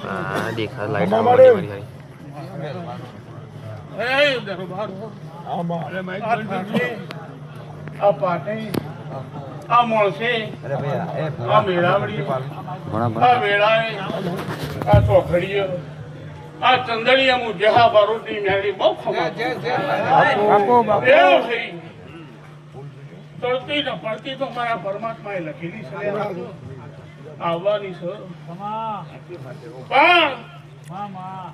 हाँ देखा लाइट हमारे આ ચંદડીયા મુ જહા બારોટની મેળી બહુ ખમા તળતી ન પડતી તો મારા પરમાત્માએ લખેલી છે આવવાની છે પણ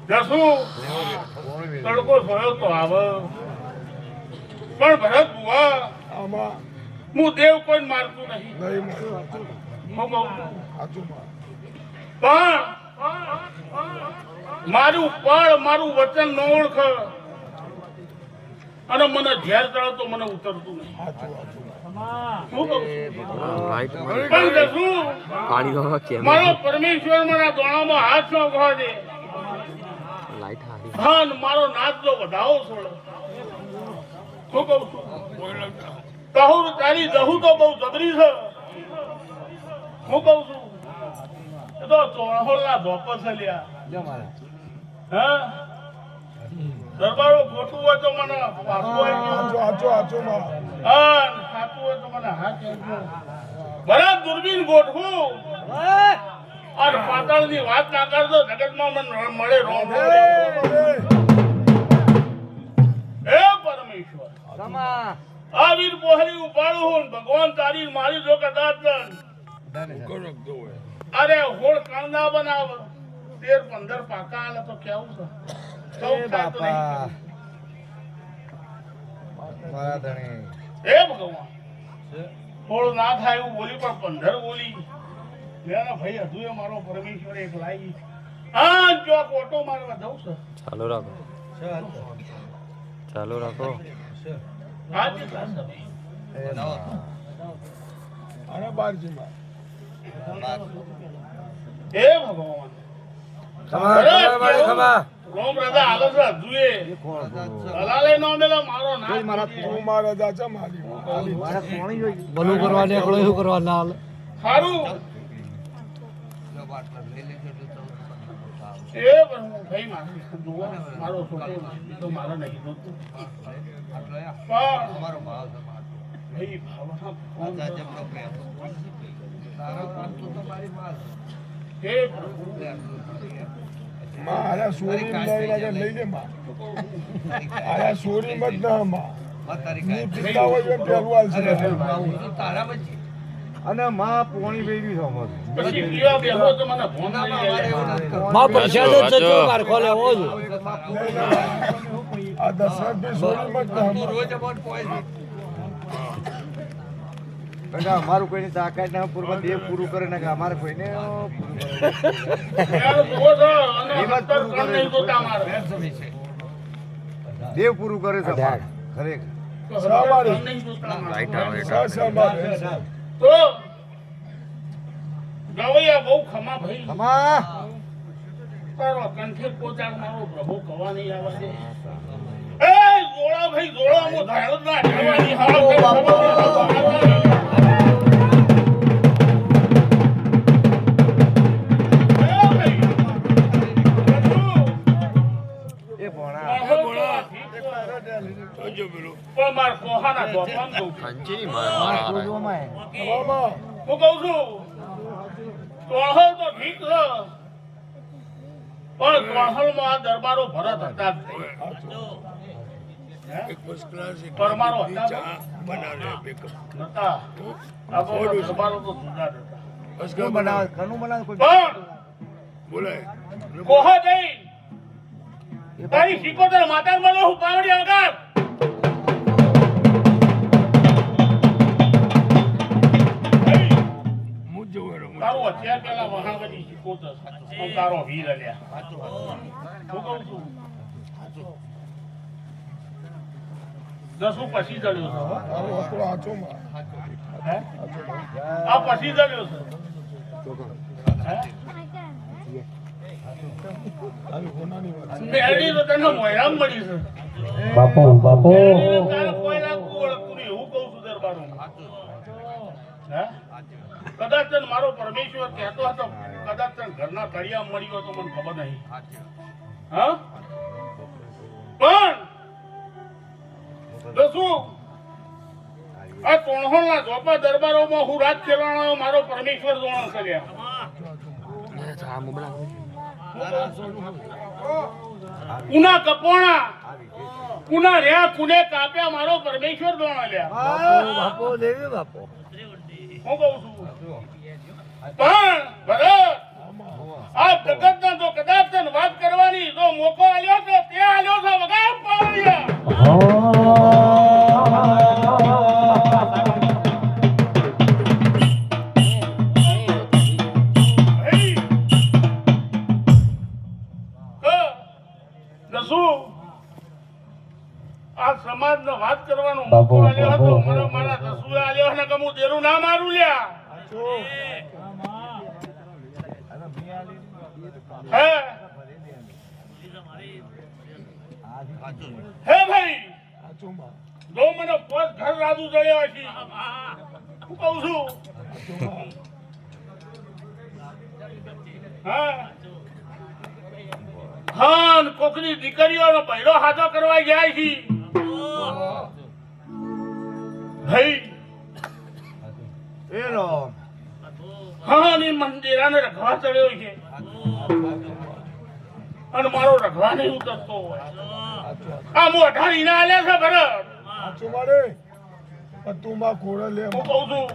જસુ તડકો થયો તો આવ પણ ભરત બુઆ હું દેવ કોઈ મારતું નહીં પણ મારું વચન ન ઓળખ અને મને ઝેર ચડે તો મને ઉતરતું નહીં મારો પરમેશ્વર મારા દોણામાં હાથ ન ઉભા દે હા મારો નાચ જો વધાવો છોડે શું કઉ છું કહું તારી દહુ તો બહુ જબરી છે હું કઉ છું એ તો ચોળહોલના ધોપસ લ્યા હા દરબારો ખોટું હોય તો મને પાછું આવી ગયું હા સાચું હોય તો મને હાથ બરાબર દૂરબીન ગોઠવું અને પાતાળની વાત ના કરતો જગતમાં મને મળે રોમ હે પરમેશ્વર આ વીર પોહરી ઉપાડું હું ભગવાન તારી મારી જો કદાચ અરે હોળ કાંદા બનાવ 13-15 પાકા આલે તો કેવું છે સૌ બાપા મારા ધણી હે ભગવાન હોળ ના થાય એવું બોલી પણ 15 બોલી મેના ભાઈ હજુ મારો પરમેશ્વર એક લાવી હા જો ઓટો મારવા દઉં છે ચાલો રાખો આજે ક્લાસ અને બારજી માં હે ભગવાન રોમ રાજા આલો છે હજુએ અલાલે નો મેલા મારો ના મારા તું મારા દાચા મારી મારા કોણી જોઈ બલું કરવા નીકળો એવું કરવા ના હાલ સારું એ ભાઈ મારો છોકરો તો મારો નહીં જોતું તમારો ભાવ ભાઈ ભાવના જબરો પ્રેમ તારો કામ તો તમારી માલ હે મારા સોરી લઈ લે માં આયા સોરી મત ના માં તારી પિતા હોય એમ પહેરવાલ છે તારા બચ્ચી અને માં પોણી વેવી છો મત પછી પીવા બેહો તો મને ફોન માં પ્રસાદ જ છે માર ખોલે હો આ દશરથ બે સોરી મત ના રોજ અમોન કોઈ બેટા અમારું કોઈની તાકાત ના પૂર્વ દેવ પૂરું કરે ને કે અમારે કોઈને દેવ પૂરું કરે છે ખરેખર તો ગવૈયા બહુ ખમા ભાઈ ખમા તારો કંઠે પોચાર મારો પ્રભુ કવા નહીં આવવા દે એ જોડા ભાઈ જોડા મો ધાયો ના ઢેવાની હાલ માર કોહાના દોપન દઉં અંજી માર કોમાં હું કહું છું તોહલ તો ઠીક છે પણ તોહલમાં આ દરબારો ભરત હતા એક ફર્સ્ટ ક્લાસ પરમારો હતા બનાવે બેકઅપ હતા આ દરબારો તો સુધા હતા બસ બનાવે ઘરનું બનાવે કોઈ બોલાય કોહા જઈ તારી સિકોતર માતા મને હું પાવડી આગળ તારો અત્યાર પેલા વહાણવડી સિકોતર તારો વીર અલ્યા હું કહું છું દસું પછી જડ્યો છે આ પછી જડ્યો છે બાપો બાપો કોઈ લાગુ ઓળખતું નહીં હું કહું છું દરબારો કદાચ તને મારો પરમેશ્વર કહેતો હતો કદાચ તને ઘરના તળિયા મળ્યો તો મને ખબર નહીં હા પણ દસું આ તોણહોલના ઝોપા દરબારોમાં હું રાજ ખેલાણો મારો પરમેશ્વર જોણ કર્યા કુના કપોણા કુના રહ્યા કુને કાપ્યા મારો પરમેશ્વર જોણ લ્યા બાપો દેવી બાપો હું કહું છું પણ ભરત આ જગતના તો કદાચ તને વાત કરવાની જો મોકો આલ્યો તો ત્યાં આલ્યો છે વગાડ પાડ્યા આ સમાજને વાત કરવાનો મોકો આલ્યો હતો મારા દસુએ આલ્યો ને કે હું દેરું ના મારું લ્યા હે ભાઈ જો મને પોત ઘર રાજુ જડ્યો છે હું કહું છું હા કોકની દીકરીઓનો પહેલો હાથો કરવા જાય છે ભાઈ હા ની મંદિરાને રખવા ચડ્યો છે અને મારો રખવા નહીં ઉતરતો હોય આ મોઢા ઈના આલ્યા છે ભરત આચું મારે તું માં ખોડે લે હું કહું છું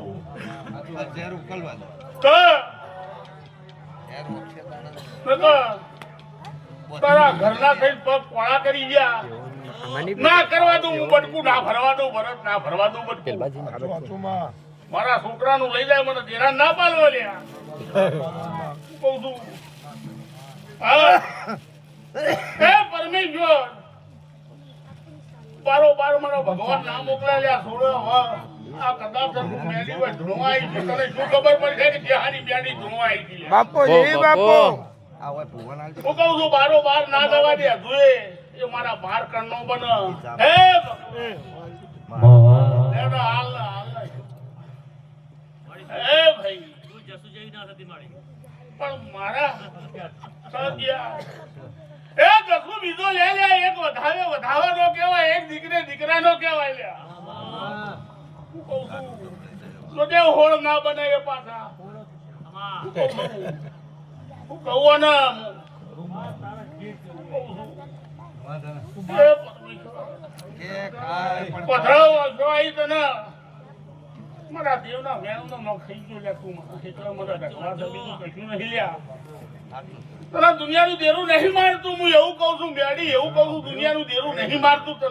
તારા ઘરના થઈને પગ કોળા કરી ગયા ના કરવા દઉં હું બટકું ના ભરવા દઉં ભરત ના ભરવા દઉં બટકું મારા છોકરાનું લઈ જાય મને દેરાન ના પાલવા લ્યા કહું છું હે પરમેશ્વર બારોબાર મને ભગવાન ના મોકલાલ્યા છોડો આ કદાચ મેડી હોય ધૂણવાઈ છે તને શું ખબર પડશે કે જ્યાંની બેડી ધૂણવાઈ છે બાપો જી બાપો હું કહું છું બારોબાર ના દવા દે જોએ એ મારા બાર કણનો બન હે હાલ હે ભાઈ પણ મારા સદિયા એ જસુ બીજો લે લે એક વધાવાનો કહેવાય એક દીકરાનો કહેવાય લ્યા તો તે હોળ ના બનાવે પાછા હું કહું ને મારા દેવના વેણનો નો ખાઈ ગયો લ્યા તું એટલે મને ઢકવા બીજું કશું નહીં લ્યા તને દુનિયાનું દેરું નહીં મારતું હું એવું કહું છું બેડી એવું કહું છું દુનિયાનું દેરું નહીં મારતું તને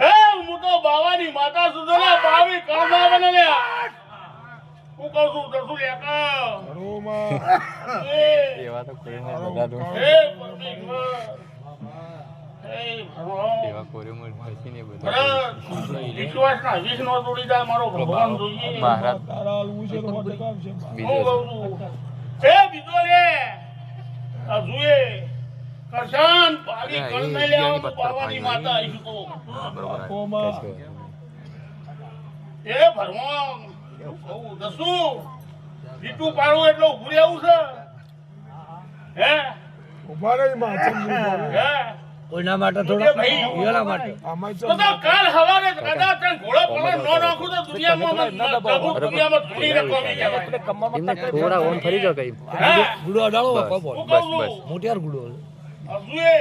હે હું તો બાવાની માતા સુધરા બાવી કળના બને લ્યા હું કહું છું દસુ લેકા એવા તો કોઈ માં બધા દો હે પરમેશ્વર એવા કોઈ મોર મસી ને બધા વિશ્વાસના વિષ્ણુ જોડીદાર મારો ભગવાન જોઈએ મહારાજ તારા આલવું છે તો મોટે કામ છે બીજો હે બીજો લે આ જોઈએ કરશન પાલી કળ મે લે આવું બાવાની માતા આઈ તો બાપોમાં એ ભરવાન કહું દસુ બીટું પાડું એટલે ઉભું રહેવું છે હે ઉભા રહી માં હે કોઈના માટે થોડા એના માટે આમાં તો કાલ હવારે કદાચ ઘોડો પડે નો નાખું તો દુનિયામાં દુનિયામાં ધૂળી રખવાની કહેવાય એમને થોડા ઓન ફરી જાવ કઈ ગુડો અડાળો બાપો હું કહું છું મોટિયાર ગુડો અજુએ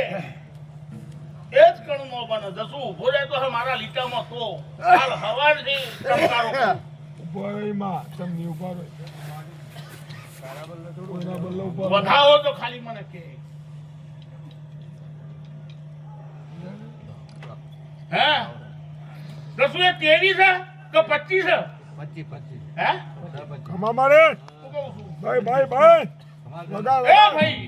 એ જ કણનો બને દસુ ઉભો રહે તો મારા લીટામાં તો કાલ હવારથી ચમકારો ઉભા રહી માં તમને ઉભા રહી કોઈના બલ્લો ઉભા વધાવો તો ખાલી મને કે હે દસુ એ 23 છે કે 25 છે 25 હે ખમા મારે હું કહું છું ભાઈ વગા એ ભાઈ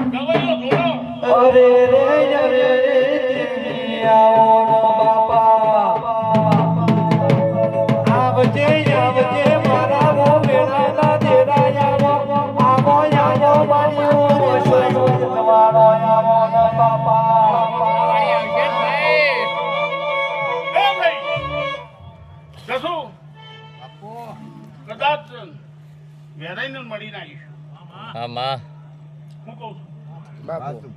ગવૈયો ધોળો અરે રે અરે રે આવો બાપા આવજે આવજે મારા વો મેળાના દેરાયા આવો આવો બાણીઓ શોધો તમારો આવો બાપા દસુ કદાચ હા માં હું કહું છું બાપુ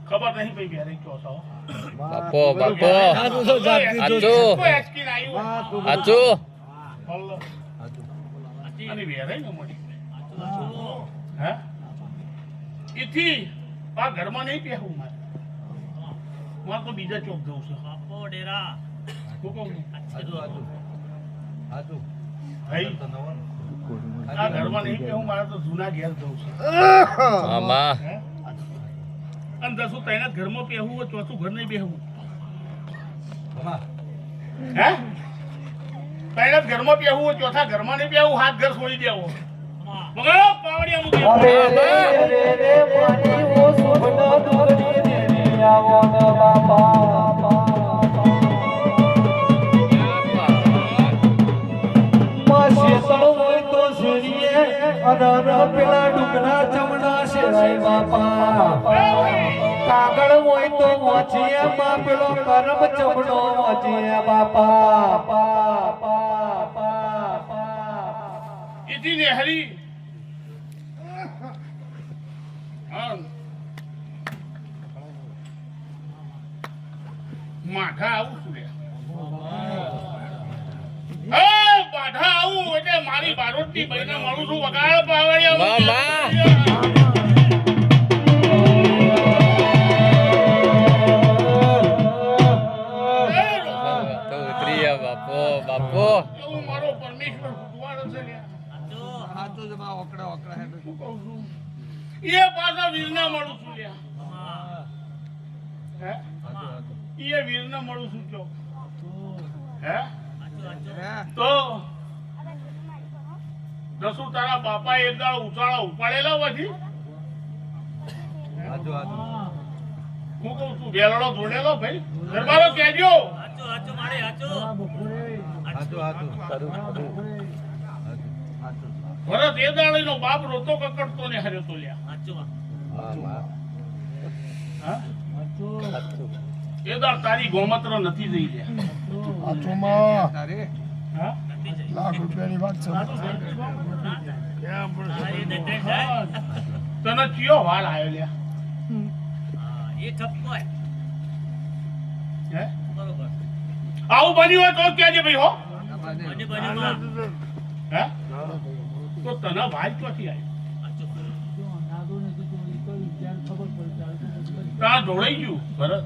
ખબર નહીં ભાઈ બેરે કયો છો બાપો બાપો આચો આચો અને વેરાય ને મોટી હે એથી આ ઘરમાં નહીં પહેવું મારે તો બીજા ચોક જવું છે બાપો ડેરા હું કહું ભાઈ આ ઘરમાં નહીં પહેવું મારે તો જૂના ઘેર જવું છે હા માં હે? અને દસું તૈનાત ઘરમાં પહેવું હોય ચોથું ઘર નહીં પહેવું હે તૈનાત ઘરમાં પહેવું હોય ચોથા ઘરમાં નહીં પહેવું હાથ ઘર છોડી દેવો બગાડો પાવડિયા મૂકી અરે રે રે મારી ઓ સુભના દુગડી રે રે આવો ન બાપા માસી સણો હોય તો શરીએ અનર પેલા ડુગના ચમડા શેરાય બાપા કાગળ હોય તો મોચીએ માં પેલો કરમ ચમડો મોચીએ બાપા ઇથી ને હરી હા માઠા આવું છું લે બાધા આવું એટલે મારી બારોટની બહેને મળું છું વગાડ પાવડિયા મામા. તો ઉતરી ગયા બાપો બાપો એવું મારો પરમેશ્વર ભગવાન છે લે હું કહું છું એ પાછા વીરના મળું છું લે હે એ વીરના મળું છું ચો હે તો દસુ તારા બાપા એક દાળ ઉચાળા ઉપાડેલા પછી હું કહું છું બેલડો જોડેલો ભાઈ દરબારો કહેજો ભરત એ દાળીનો બાપ રોતો કકડતો ને હર્યો તો લ્યા હા? એ દાળ તારી ગોમત્ર નથી જઈ લ્યા આચોમાં હા? લાખ રૂપિયાની વાત છે તને ચિયો વાલ આવ્યો લ્યા હે? આવું બન્યું હોય તો કહેજે ભાઈ હો હે તો તને ભાઈ ક્યાંથી આવ્યો ત્યાં ઢોળાઈ ગયું ભરત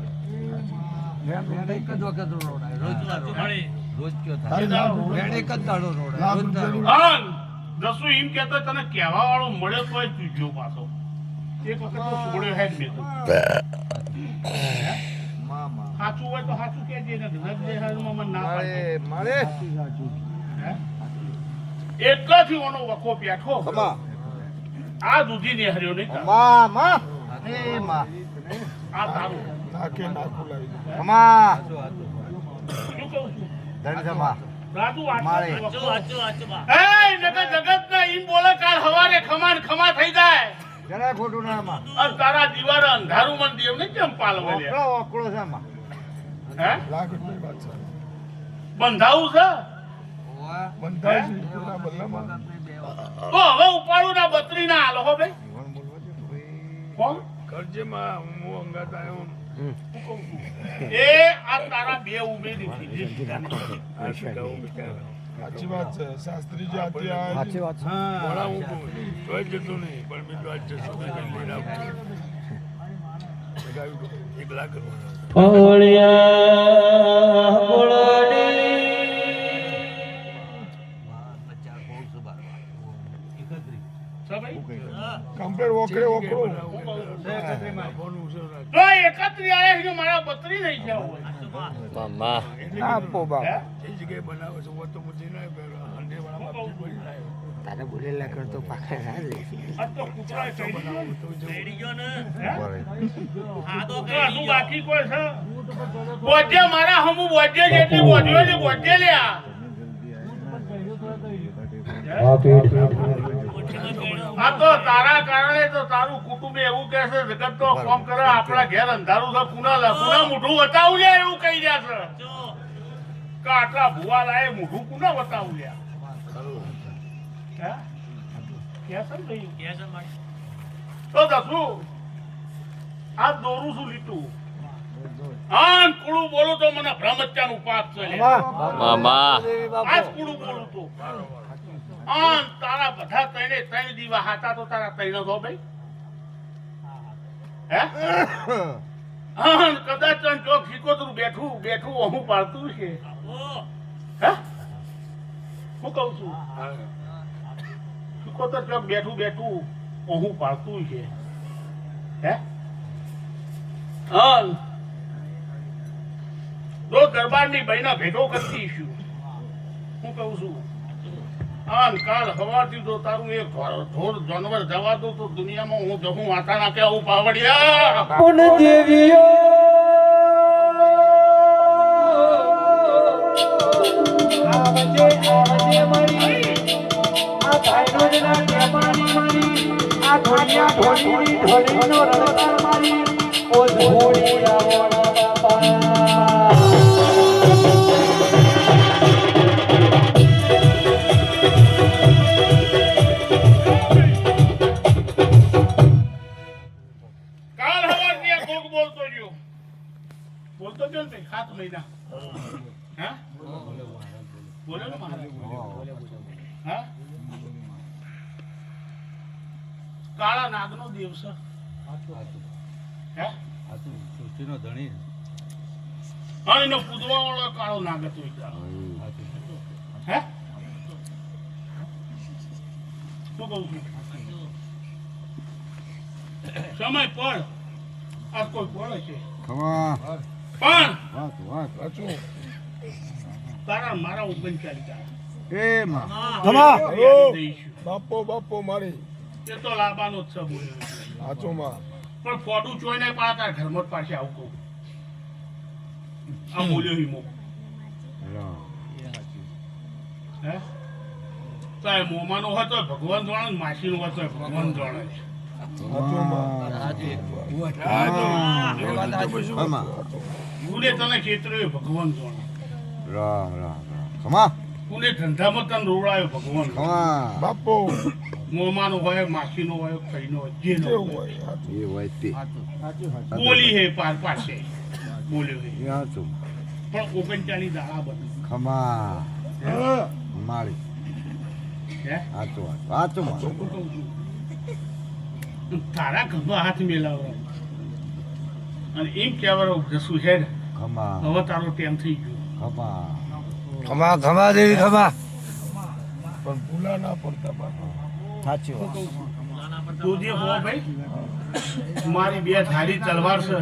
લાખ રૂપિયાની હા દસુ એમ કહેતો તને કહેવા વાળો મળ્યો તોય તું જો પાછો એક વખત તો છોડ્યો હે જ મેં તો સાચું હોય તો સાચું કહેજે ને નજરેહાલમાં મને ના પાડજે. હે? એટલાથી ઓનો વખો પેઠો આ દૂધી ને હર્યો નહીં તારો. આ તારું નાકે નાખું લાવી દે. શું કહું છું રાજુ એ નકર જગતના ઈમ બોલે કાલ હવારે ખમાન ખમા થઈ જાય અને તારા દીવારે અંધારું મન દેવ ને કેમ પાલવે લે હે લાખ રૂપિયાની વાત છે બંધાવું છે બંધાય છે ઈટોના બદલામાં તો હવે ઉપાડું ના બત્રી ના હાલો હો ભાઈ કોણ કરજેમાં હું અંગાત આવ્યો એ આ તારા બે ઉમેરી દીધી સાચી વાત છે શાસ્ત્રીજી આથી સાચી વાત મોડા હું તોય જતો નહીં પણ મેં તો આજ જતો લઈને આવ્યો 1 લાખ કમ્પ્લેટ ઓકરે ઓકરો તો એકત્રી આયા છે મારા બત્રી નહીં છે હોય મામા આપો બાપ હે? એ જગ્યાએ બનાવે છે તો મુજી ના હંડેવાળા બાપ બોલી ના તારે બોલેલા કરતો પાકા ના લે આ તો કૂતરાએ કહી દીધું. તો જવું હે? તો હજુ બાકી કોઈ છે બોજે મારા હમુ બોજે જેટલી બોજ્યો છે બોજે લ્યા આ તો તારા કારણે તો તારું કુટુંબ એવું કહે છે જગત તો કામ કરે આપણા ઘેર અંધારું છે પુના મોઢું બતાવું લે એવું કહી રહ્યા છે કે આટલા ભુવા લાય મોઢું પુના બતાવું લે હે? કેસર નહીં તો દસુ આ દોરું શું લીધું આન કુળું બોલું તો મને બ્રહ્મત્યાનું પાપ છે મામા આજ કુળું બોલું તો આન તારા બધા ત્રણ દીવા હાતા તો તારા ત્રણ છો ભાઈ હે આન કદાચ ચોક શીકોતરું બેઠું હું પાડતું છે હે હું કહું છું શીકોતર ચોક બેઠું હું પાડતું છે હે આન દો દરબારની બહેના ભેટો કરતી છું હું કહું છું આન કાલ સવારથી તો તારું એક ઢોર જાનવર જવા દો તો દુનિયામાં હું જહું વાતા નાખે આવું પાવડિયા પુન દેવીઓ આવજે મારી આ ભાઈનો જ ના કેમાની મારી આ ઢોલિયા ઢોલીનો રણકાર મારી ઓ ઢોળી આવોના બાપા બોલતો કેમ તે 7 મહિના હા બોલે ને મહારાજ હા કાળા નાગનો દિવસ હે સૃષ્ટિનો ધણી હા એનો પૂજવા વાળો કાળો નાગ હતો હે શું કહું છું સમય પર આ કોઈ પડે છે પણ તારા મારા 39 બાપો મારી એ તો લાબાનો જ છે બોલ્યો સાચું માં પણ ફોટું જોઈ નહીં પાડતા તારા ઘરમાં જ પાછી આવું કહું આ બોલ્યો હિમો હે તો એ મોમાનો હોય તો ભગવાન જાણે માસીનો હોય તો ભગવાન જાણે ગુને તને ક્ષેત્ર ભગવાન જાણે ગુને ધંધામાં તને રોવડાયો ભગવાન બાપો મોમાનો હોય માસીનો હોય કઈનો હોય જેનો હોય બોલી હે પાર પાસે બોલ્યો હે પણ 39 દાડા બની તારા ઘરમાં હાથ મેલાવરો અને એમ કહેવાનો જસું છે ને હવે તારો ટેમ થઈ ગયો ખમા દેવી ખમા પણ ભૂલા ના પડતા બાપા સાચી વાત તું જે હો ભાઈ મારી બે ધારી તલવાર છે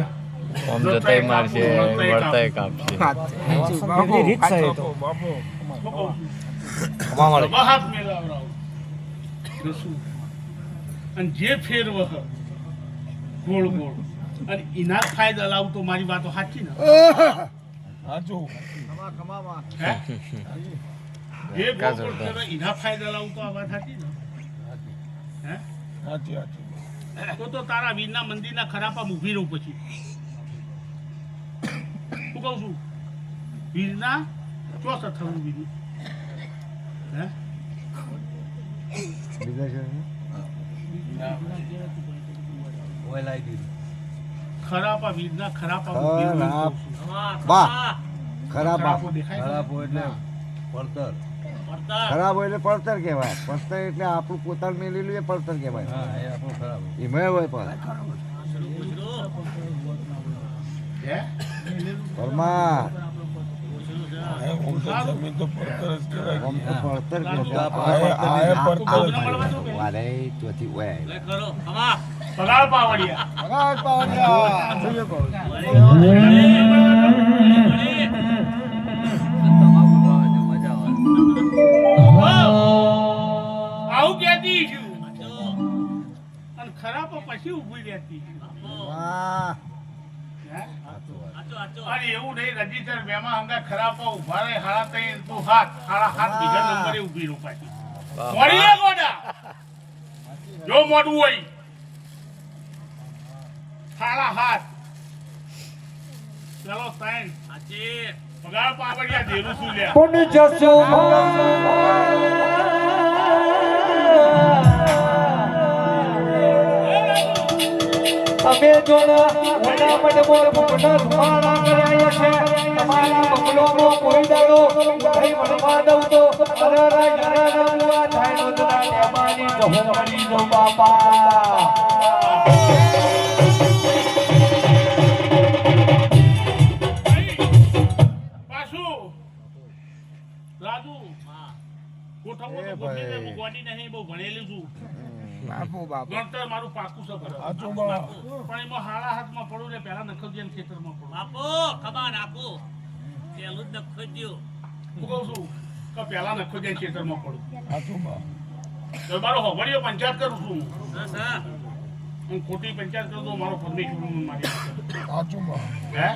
આમ જતાય મારશે વળતાય કાપશે રીત છે તો બાપો હાથ મેલાવરો જસું અને જે ફેરવ ગોળ અને એના ફાયદા લાવું તો મારી વાતો સાચી ને સાચું હે જે ગોળ ફેરવે એના ફાયદા લાવું તો આ વાત સાચી ને હે સાચી તો તારા વીરના મંદિરના ખરાપા ઊભી રહું પછી શું કહું છું વીરના ચોસ થવું બીજું હે ખરાપા વીરના ખરાપા ખરાબ હોય એટલે પડતર કહેવાય. પડતર એટલે આપણું પોતાનું મેલેલું એ પડતર કહેવાય. એમાં હોય પણ પરમા જમીન તો પડતર જ કહેવાય. આમ તો પડતર વારે ચોથી હોય પગાર પાવડિયા આવું કહેતી છું અને ખરાબ પછી ઉભી રહેતી અને એવું નહીં રજીસ્ટર બેમાં હંગા ખરાબ ઉભા રહે હાડા તઈ તું હાડા હાથ બીજા નંબરે ઉભી રહો પાછી મળી લે ગોડા જો મોડું હોય હાડા હાથ ચલો સાઈન પગાર પાવડિયા દેરું શું લ્યા પુન જસો અમે જોના ઓના મડમો ભૂખના ધુમાડા કર્યા છે તમારા બગલોનો કોઈ દાડો ઉઠાઈ વળવા દઉં તો અરરા જરા મુઆ થાયનો જરા લેવાની જહો મરી જો બાપા રાજુ ગોઠવો તો ગોઠવીને ભગવાનની નહીં બહુ ભણેલી છું ગણતર મારું પાકું છે બરાબર સાચું બા. પણ એમાં હાડા હાથમાં પડું ને પહેલા નખવજે ને ખેતરમાં પડું આપો ખબર આપો પેલું જ નખો દ્યો હું કહું છું કે પહેલા નખવજે ને ખેતરમાં પડું સાચું બા. તો મારો હોબળીઓ પંચાયત કરું છું બસ હા હું ખોટી પંચાયત કરું તો મારો પરમેશ્વર મારી સાચું બા. હે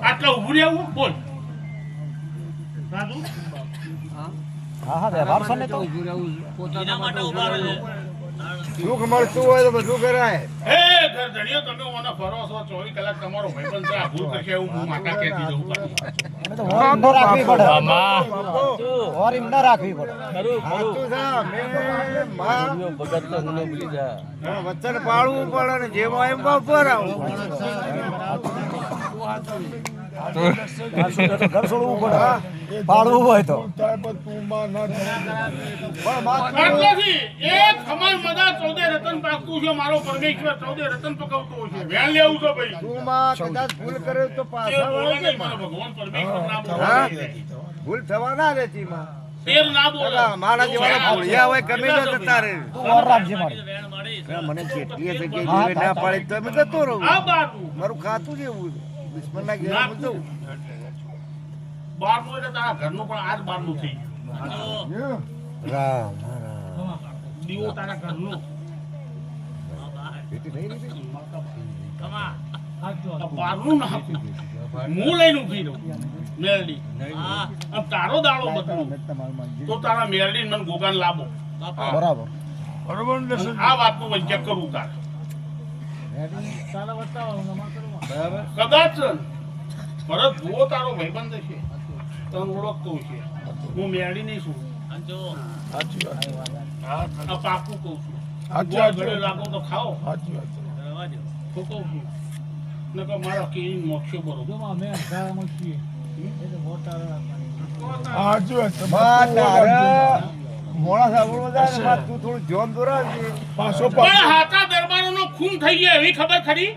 આટલા ઉભું રહેવું બોલ રાજુ હા વ્યવહાર છે ને તો એના માટે ઉભા રહે સુખ મળતું હોય તો બધું કરાય. હે ઘર ધણીઓ તમે મને ફરો છો 24 કલાક તમારો ભાઈબંધ છે આ ભૂલ કરશે એવું હું માતા કહેતી જઉં પાછું. અમે તો વોર ન રાખવી પડે મામા વોર એમ ન રાખવી પડે સાચું છે. વચન પાળવું પડે ને જેમાં એમ બપોર આવું ઘર છોડવું પડે પાડવું હોય તો થાય પણ તું માં ના થાય. આટલેથી એક ખમાન મદા 14 રતન પાકતું છે મારો પરમેશ્વર 14 રતન પકવતો છે વેણ લેવું છે ભાઈ તું માં કદાચ ભૂલ કરે તો એ પાછા બોલે વળે નહીં કે મારો ભગવાન પરમેશ્વર ના હા? બોલે ભૂલ થવા ના દેતી માં તેર ના બોલે મારા જેવા ભૂલ્યા હોય ગમે તો જતા રહે. તું વોર રાખજે મારી વેણ મળી મને કેટલી જગ્યાએ જીવે ના પાડે તો અમે જતો રહું. આ બારનું મારું ખાતું જેવું દુશ્મનના ઘેર હું જઉં. બારનું એટલે તારા ઘરનું પણ આજ બારનું થઈ ગયું રામ દીવો તારા ઘરનું કમા આ બારનું નાખું હું લઈને ઉભી રહું મેરડી હા અને તારો દાડો બદલું તો તારા મેરડી મને ગોગાન લાવો બાપો બરાબર બરોબર ને દર્શન? આ વાતનું વંચક કરું તાર બરાબર કદાચ ભરત ભૂવો તારો ભાઈબંધ છે તને ઓળખતો છે હું મેરડી નહીં છું અંજો સાચી વાત. આ પાકું કહું છું સાચી ગોળ વાત ગળે છે. લાગો તો ખાઓ સાચી વાત છે. કરવા દો ખોટો છું નકર મારા કેરી મોક્ષે બરોબર સાચી વાત છે. બા તું તારા મોડા સાંભળવા જાય ને બા તું થોડું જોન દોરાવજે. પાછો પણ પાછો. હાથા દરબારોનો ખૂન થઈ ગયો એવી ખબર ખરી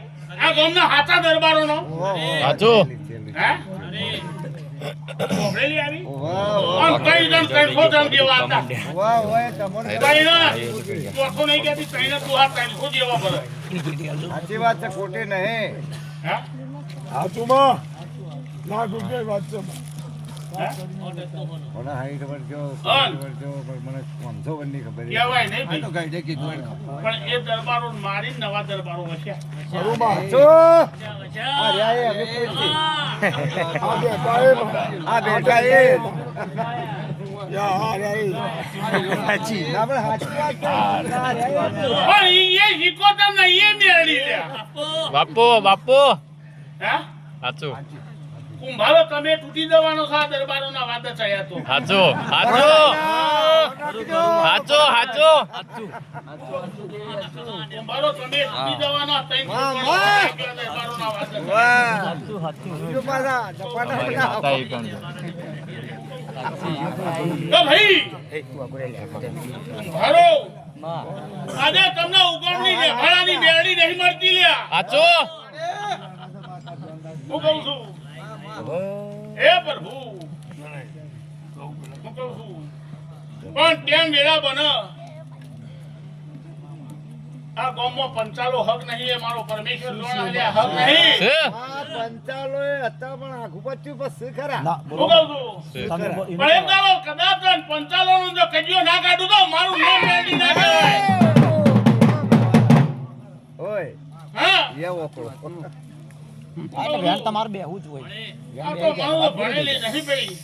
આ ગામના હાથા દરબારોનો સાચું. હે અરે ખબરેલી આવી વાહ વાહ આમ કઈ જણ 300 જણ જેવા હતા વાહ વાહ તમને કઈના ચોથો નહીં કહેતી કઈના તું આ 300 જેવા ભરે સાચી વાત છે ખોટી નહીં. હે સાચું માં. લાખ રૂપિયા વાત છે. હે મને હાઈ ખબર જો હા. ખબર જો પણ મને સમજો વનની ખબર છે. કહેવાય નહીં ભાઈ. તો કઈ દે કીધું એને. પણ એ દરબારો મારી નવા દરબારો વસ્યા ખરું માં. જો વચ્ચા આ રહ્યા એ અમે પૂછી. આ બેઠા એ માં. આ બેઠા એ યા આ રહ્યા એ. સાચી આપણે સાચી વાત છે. આ રહ્યા એ. પણ એ શીખોતર નહીં એ મેળવી લ્યા બાપુ બાપુ હે સાચું કુંભારો તમે તૂટી જવાનો છો આ દરબારોના વાત થયા તો સાચું સાચું સાચું સાચું કુંભારો તમે તૂટી જવાના દરબારોના વાત થયા. વાહ જો પાછા જપાના બધા. માતા ઈ કણ. તો ભાઈ કુંભારો આજે તમને ઉગમની નેફાળાની મેળડી નહીં મળતી લ્યા સાચું. હું કહું છું હે પ્રભુ હું કહું છું પણ કેમ વેળા બને આ ગામમાં પંચાલો હક નહીં એ મારો પરમેશ્વર લોણ આલ્યા હક નહીં છે? આ પંચાલોએ હતા પણ આખું બચ્યું પછી ખરા. ના હું બરોબર કહું છું છે. તમે પણ એમ કરો કદાચ પંચાલોનો જો કજિયો ના કાઢું તો મારું નામ મેળવી ના કહેવાય ઓય હા એ ઓકળો. એટલે વેણ તમારે બેહવું જ હોય આ તો મારું ભણેલી નહીં ભાઈ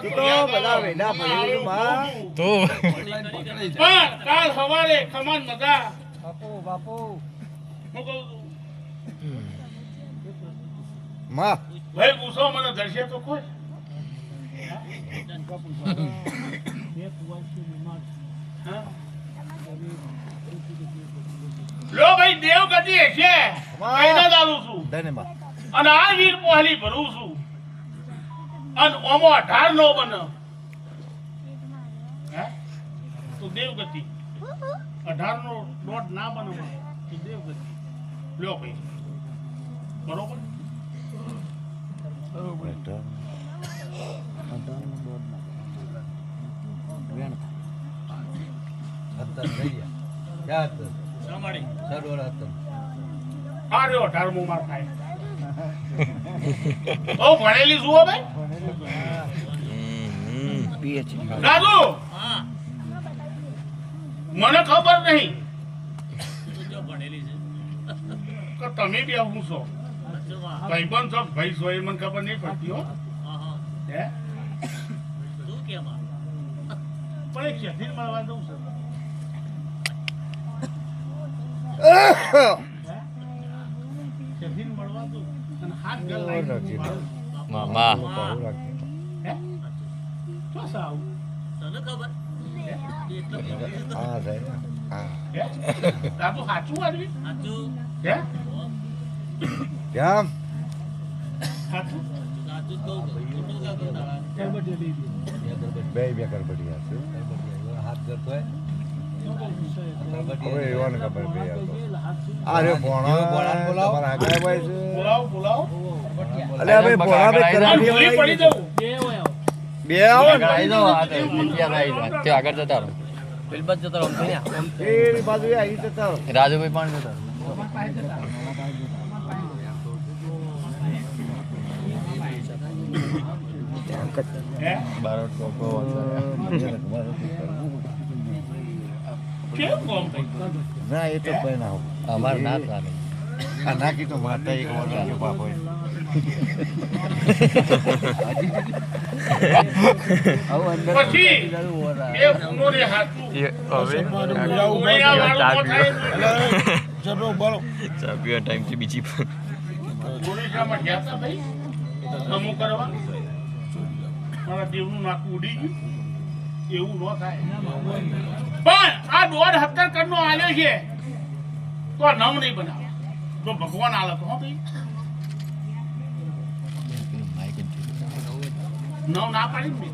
તું તો બધા વેડા ભણેલું માં. તું પણ કાલ સવારે ખમાન મજા બાપુ બાપુ હું કહું છું માં ભાઈ ગુસ્સો મને ધરશે તો કોઈ હા? લો ભાઈ દેવ ગતિ હશે કઈને જ આલું છું ધન્યવાદ. અને આ વીર પહોળી ભરું છું અને ઓમો 18 નો બને હે તો દેવગતિ 18 નો દોઢ ના બને તો દેવગતિ લ્યો ભાઈ બરોબર આ રહ્યો 18 મો માર થાય ઓ ભણેલી જુઓ ભાઈ દાદુ હા મને ખબર નહીં તું જો ભણેલી છે કે તમે બી આવું છો સાચું માં. ભાઈ પણ છો ભાઈ છો એ મને ખબર નહીં પડતી હો હા હા હે તું કેમ આ? પણ એક શેઠી મળવા દઉં છે શેઠી મળવા દઉં અને હાથ ગળ લાગી મામા હે શું સાવ તને ખબર એટલું ભણેલી તો હા સાહેબ હા હે દાદુ સાચું વાળવી સાચું હે કેમ સાચું સાચું કહું ખોટું કાઢું તારા બે કરબડી હશે હવે એવાને ખબર બે અરે ભોણા તમારા આગળ ભાઈ છે બોલાવો બોલાવો અલે હવે ભોણા બે કરબડી ભૂલી પડી જવું બે આવો ને આગળ જતા રહો પેલી બાજુ જતા રહો એ બાજુ આવી જતા રહો. રાજુભાઈ પણ જતા રહો. હે બારોટ કોકો કેમ કોમ થઈ ના એ તો કોઈ ના હોય. અમાર ના ચાલે આ નાખી તો માતા એક વાર નાખ્યો બાપ હોય. આવું અંદર પછી એ ફૂલોને હાથું ઉમૈયા વાળું થાય ચલો બોલો ચા પીવા ટાઈમ થી બીજી પણ ઓડિશામાં ગયા હતા ભાઈ અમુક કરવા મારા દેવનું નાકું ઉડી ગયું એવું ન થાય પણ આ 1.5 કરોડનો આલ્યો છે તો આ નવ નહીં બનાવે જો ભગવાન આલે તો હો ભાઈ નવ ના પાડી ને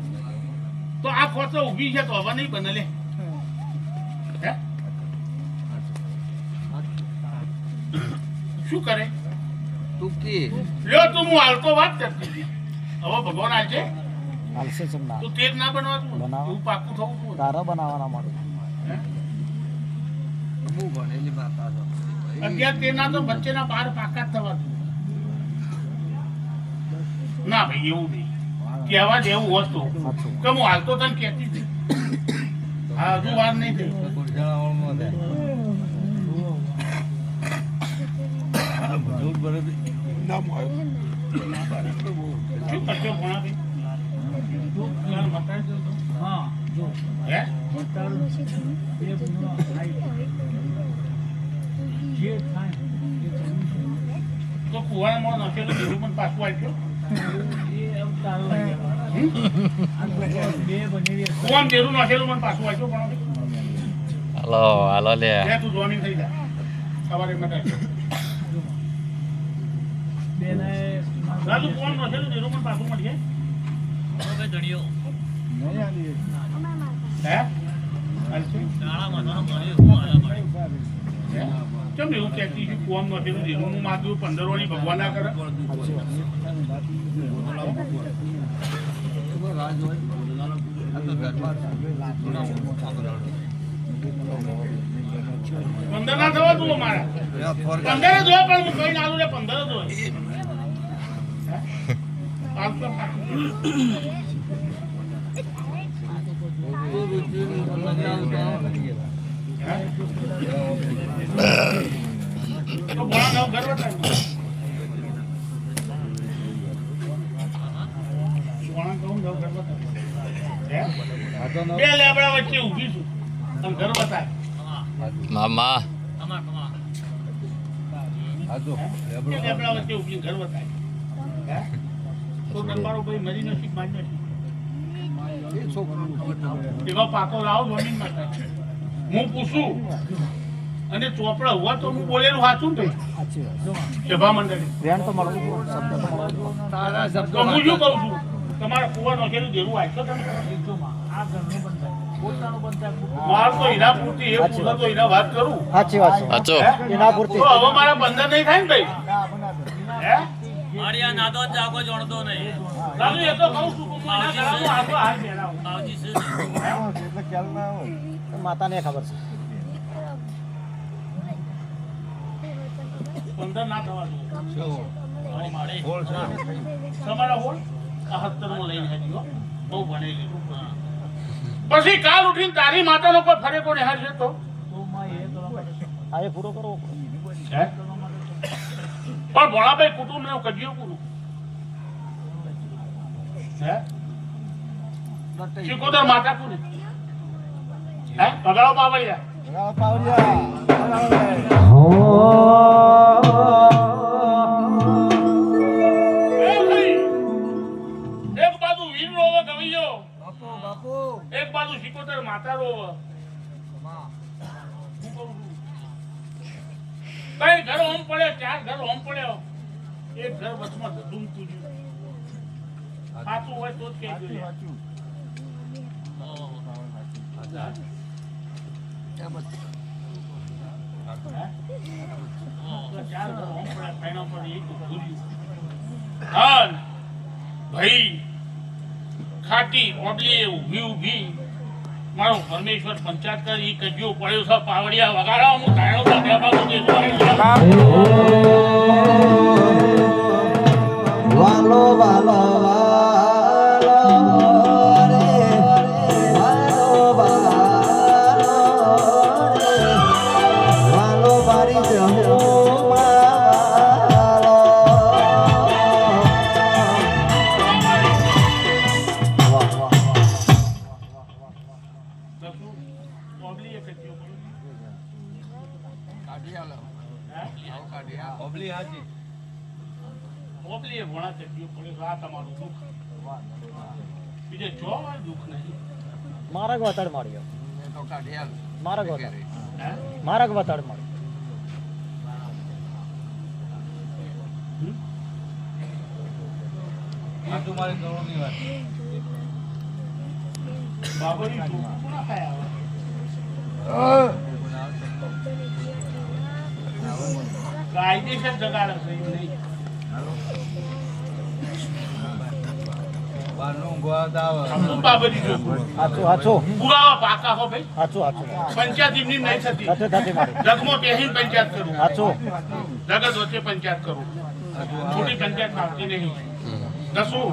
તો આ ખોચો ઊભી છે તો હવે નહીં બને લે હે શું કરે લ્યો તું હું હાલતો વાત કરતી હતી હવે ભગવાન આજે હાલશે છે ના તું તેજ ના બનવાનું બનાવો. એવું પાકું થવું જોઈએ. તારા બનાવવાના મળે હે? અગિયાર તેરના તો વચ્ચેના 12 પાકા જ થવા જોઈએ. ના ભાઈ એવું નહીં કહેવા જેવું હોત તો સાચું કે હું હાલતો તને કહેતી હતી હા હજુ વાર નહીં થઈ નામ આવ્યું શું કરશો ભણાવી તું મતાડી દો તો. હે તો કુવાડામાં નાખેલું દેવું પણ પાછું આવ્યું કુવામાં દેરું નાખેલું પણ પાછું આવ્યું પણ હાલો હાલો લે લે તું જોઈનિંગ થઈ જા સવારે મટાડી રાજુ કુવામાં નાખેલું દેરું પણ પાછું મળીએ હવે ધણિયો હે હાલશે? શાળામાં તો મળ્યું મારા મળ્યું હે? કેમ એવું કહેતી છે કુવામાં નાખેલું દેરું હું માગ્યું 15 વાળી ભગવાન ના કરે પંદર ના થવા તું મારા 15 જ હોય પણ હું કઈ ના આલું લે 15 જ હોય હે? આમ તો તો બોલા ઘર બતાવી બોલા ઘર બતાવી હે? બે લેબડા વચ્ચે ઊભી છું અને ઘર બતાય મામા કમા કમા બે લેબડા વચ્ચે ઊભી ઘર બતાય હે? તો તમારો ભાઈ મરી નથી મારી નથી એવા પાકો લાવો જમીન માટે હું પૂછું અને ચોપડા હોવા તો હું બોલેલું સાચું ને સાચી વાત સભા મંડળી વેણ તો મળવું જોઈએ, શબ્દ તો મળવું જોઈએ. તો હું શું કહું છું તમારા કુવા નોખેલું દેવું આપ્યો તમે માર તો એના પૂરતી એ પૂછો તો એના વાત કરું સાચી વાત છે. સાચો એના પૂરતી તો હવે મારા બંધન નહીં થાય ને ભાઈ હે મારી આ નાદો જાગો જોણતો નહીં દાદુ એ તો કહું છું કે એના ગળામાં હાથો હાથ પહેરાવો. બાવજી છે એટલે ખ્યાલ ના હોય. માતાને ખબર છે. બંધન ના થવા દો મારી મારે તમારા હોળ આ 70 માં લઈને હેડ્યો બહુ ભણેલી પછી કાલ ઉઠીને તારી માતાનો કોઈ ફરે કોને હારશે તો હા એ પૂરો કરવો હે? પણ ભોળાભાઈ કુટુંબ ને કજિયો પૂરું હે શિકોદર માતા કોને હે પગાડો પાવળિયા એ ભાઈ એક બાજુ વીર રોવે ગવૈયો એક બાજુ શિકોતર માતા રોવે કઈ ઘર ઓમ પડે 4 ઘર ઓમ પડ્યો એક ઘર વચમાં ધૂમ તુજ્યું સાચું હોય તો જ કઈ ગયું ભાઈ ખાટી ઓબલી ઊભી મારો પરમેશ્વર પંચાયત કરી કજ્યો પડ્યો છે પાવડિયા વગાડો હું તાણો તો દેવાનો વાલો વાલો ઓબલી એક કજ્યો પડ્યો ઓબલી એ ભણા કજ્યો પડ્યો આ તમારું દુઃખ બીજે જો દુઃખ નહીં મારા વતાડ માર્યો મારા વતાડ હે મારા વતાડ માર્યો બાબરી ચોખ્ખું ના ખાયા કાયદેસર જગાડે છે એમ નહીં સમજુ બાબરી ચોખ્ખું સાચું સાચું પુરાવા પાકા હો ભાઈ સાચું સાચું પંચાયત એમની નહીં થતી સાથે સાથે મારી જગમાં બેહીને પંચાયત કરું સાચું જગત વચ્ચે પંચાયત કરું મોટી પંચાયત આવતી નહીં દસું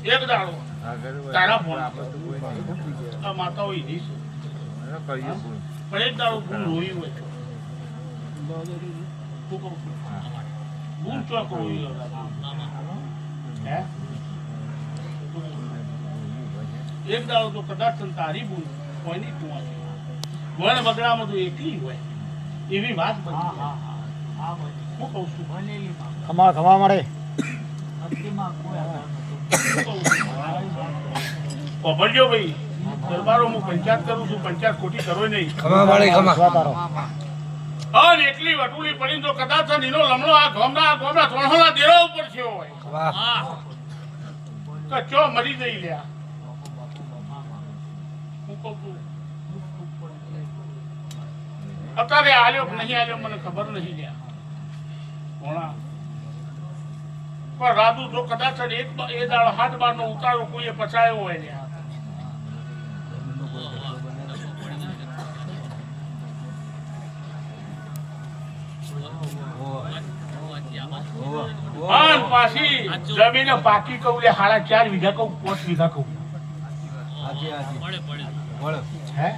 એક દાડો તારા ફોન આ માતા હોય નહીં પણ એક દાડો ભૂલ રોઈ હોય શું કહું છું? ભૂલ ચોક રોઈ હોય. હે એક દાડો તો કદાચ તારી ભૂલ કોઈની કુવાથી વણ બગડામાં તો એકલી હોય એવી વાત બની હું કહું છું ખમા ખમા મળે પભળજો ભાઈ દરબારો હું પંચાયત કરું છું પંચાયત ખોટી કરો નહીં સ્વાતારો અને એકલી વટુલી પડી તો કદાચ નીનો લમણો આ ગોમના ત્રણહોના દેરા ઉપર થયો હોય હા કચ્ચો મરી જઈ લ્યા હું કહું છું અત્યારે આલ્યો કે નહીં આલ્યો મને ખબર નહીં લ્યા ભોણા પણ રાધુ જો કદાચ એ દાડો 7 બાર નો ઉતારો કોઈએ પચાયો હોય લ્યા આન પાછી જમીન પાકી કહું લે 4.5 વીઘા કહું 5 વીઘા કહું પડે પડે હે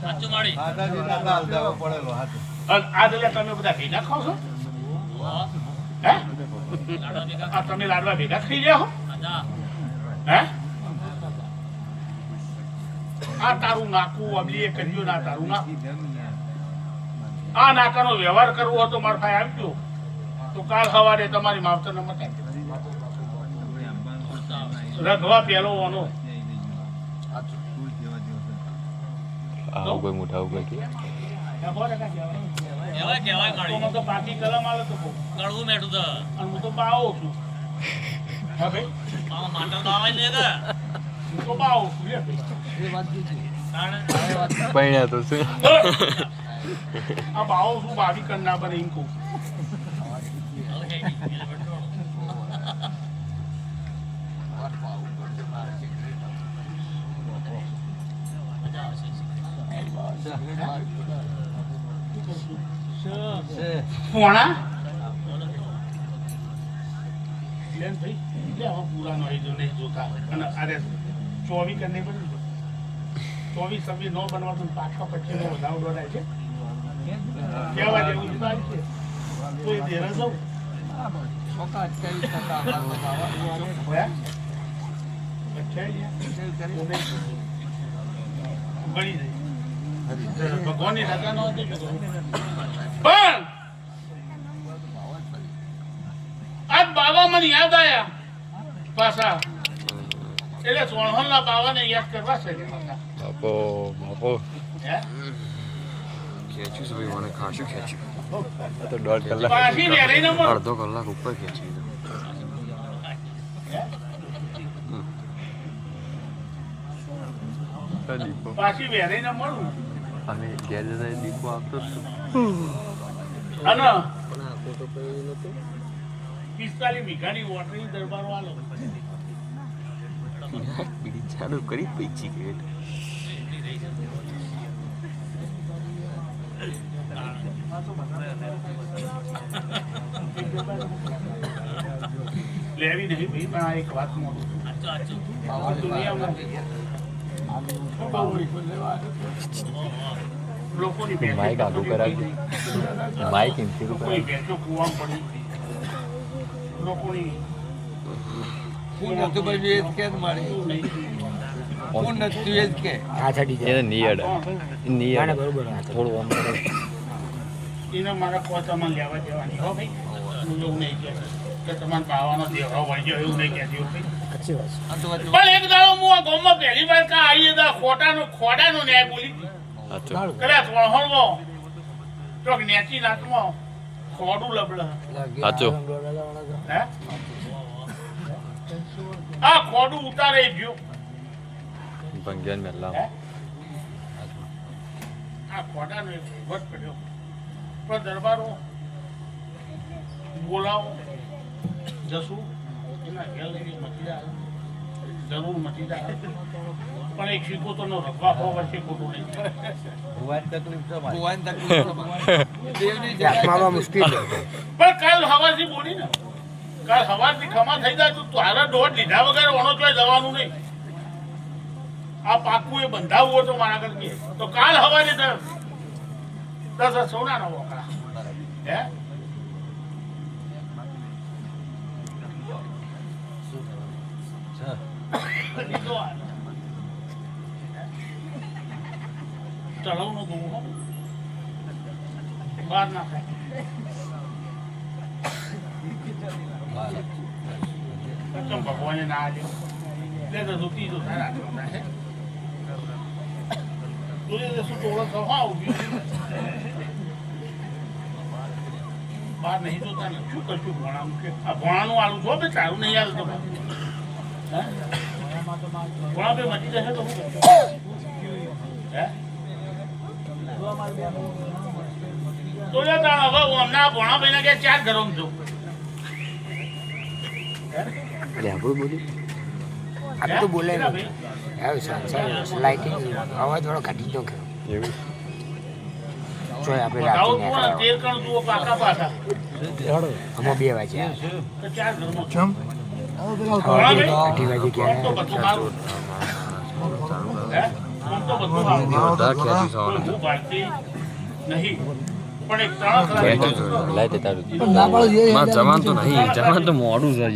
સાચું મારી અને આ દલે તમે બધા ભેગા ખાવ છો હે લાડવા ભેગા આ તમે લાડવા ભેગા ખાઈ રહ્યા હો ખાધા હે આ તારું નાકું અબલી એ કર્યું ના તારું નાકું આ નાકાનો વ્યવહાર કરવો હતો મારો ભાઈ આવજો તો કાલ સવારે તમારી માવતર ને મટાડી રઘવા પેલો વાનો આવું કોઈ મોટા આવું કોઈ કે કહેવાય તો મને તો પાકી કલમ આવે તો કહું. કડવું મેઠું તો અને હું તો બાવો છું. હા ભાઈ, માટો તો આવે ને કે હું તો બાવો છું લે ભાઈ. પૈણ્યા તો છે આ બાવો છું, બાવી કન્ના પર એમ કહું. પોણા લેન ભાઈ લે હવે પૂરાનો આવી જો નહીં જોતા અને અરે 24 કરને પણ 24 સભ્ય નો બનવા તો પાછા પછી નો વધારો દોડાય છે કેવા જેવું વિચાર છે તો એ દેરા જાવ ભગવાનની રજા નો હતી પણ આજ બાબા મને યાદ આયા પાછા એટલે સોણહલના બાવાને યાદ કરવા છે બાપો બાપો હે ખેંચ્યું છે ભાઈ મને ખાસું ખેંચ્યું તો 1.5 કલાક પાછી વેરાઈને મળો અડધો કલાક ઉપર ખેંચ્યું દીપો પાછી વેરાઈને મળું અને ઘેર જતા દીપો આપતો જ અને 45 વીઘાની વોટરી દરબાર વાળો બીડી ચાલુ કરી પૈચી ગેટ લેવી નહીં ભાઈ પણ આ એક વાત મોટું દુનિયામાં લોકોની માઇક આગું કરાવી માઇક ઇન્ફી કોઈ ભેંસો કૂવામાં પડી લોકોની આ છડી જાય એને નિયડ નિયડ બરોબર થોડું આમ કરે એને મારા પોતામાં લેવા દેવાની હો ભાઈ હું એવું નહીં કહેતો કે તમારા બાવાનો દેવડો વળી ગયો એવું નહીં કહેતી હો ભાઈ સાચી વાત પણ એક દાડો હું આ ગામમાં પહેલી વાર કા આવી હતા ખોડાનો ન્યાય બોલી સાચું કદાચ વણહોલમાં ચોક નેચી નાકમાં ખોડું લબડ સાચું હે આ ખોડું ઉતારે ગયો ભંગ્યાન મેલા હે આ ખોડાનો એક વટ પડ્યો પણ દરબારો બોલાવો જશું એના ઘેર લઈને મટી જાય જરૂર મટી જાય પણ એક શીખો તો નો રખવા હોવા વચ્ચે ખોટું નહીં આત્મામાં મુશ્કેલ છે પણ કાલ હવારથી બોલી ને કાલ હવારથી ખમા થઈ જાય તો તારા દોઢ લીધા વગર ઓનો ચોય જવાનું નહીં આ પાકું એ બંધાવવું હોય તો મારા કરતી તો કાલ હવારે 10 સોનાનો વકરા હે તળાવનો ગોળ બહાર નાખાય ભગવાને ના આલ્યો લે તો ધોતી તો સારા હે તું શું ટોળો છો હા ઉભી બહાર નહીં જોતા ને શું કરશું ભણાનું કે આ ભણાનું આલું છો બે સારું નહીં આલું તો ભણા બે મટી જશે તો શું હે તો લે તાણ હવે હું હમણાં ભણા ભાઈને કે 4 ઘરોમાં છું એટલે આપણું બોલ્યું આપણે તો બોલે લાઇટિંગ અવાજ વાળો કાઢી દો કે એવું જોઈ આપણે રાખીને તેર કણ જુઓ પાકા પાછા આમાં 2 વાગ્યા તો 4 ઘરમાં અઢી વાગે ગયા તો બધું મારું હે આમ તો બધું મારું વધારે ખેંચ્યું છે હું ભારતી નહીં પણ એક ત્રણ લાય તે તારું જવાન તો નહીં જવાન તો મોડું છે